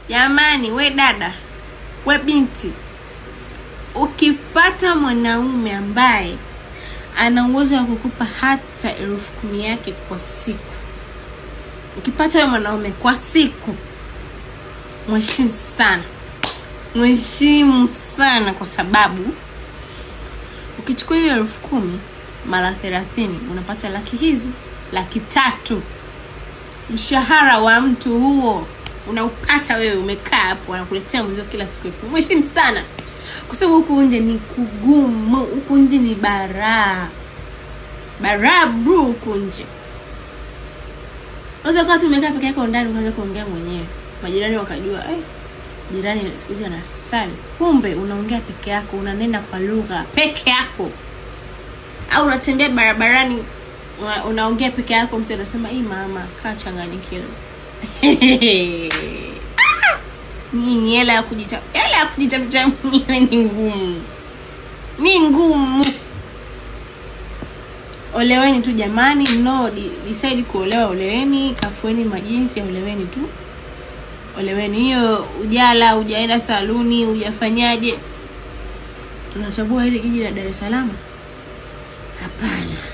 Jamani, we dada, we binti, ukipata mwanaume ambaye ana uwezo wa kukupa hata 10,000 yake kwa siku, ukipata wewe mwanaume kwa siku, mheshimu sana, kwa sababu ukichukua hiyo 10,000 mara 30 unapata laki hizi, 300,000. Mshahara wa mtu huo unaupata wewe, umekaa hapo anakuletea mzigo kila siku. Mheshimu sana, kwa sababu huku nje ni kugumu, huku nje ni bara bro, huku nje. Unaweza kama tumekaa peke yako ndani ukaanza kuongea mwenyewe, majirani wakajua jirani siku hizi anasali, kumbe unaongea peke yako, unanena kwa lugha peke yako. Au unatembea barabarani unaongea peke yako, mtu anasema mama kaa changanyikiwa. Ni hela ya kujitafuta mwenyewe ni ngumu. Oleweni tu jamani, decide kuolewa, oleweni, kafueni majinsi, oleweni tu. Oleweni, hiyo ujala, ujaenda saluni, ujafanyaje. Unachagua hili jiji la Dar es Salaam? Hapana.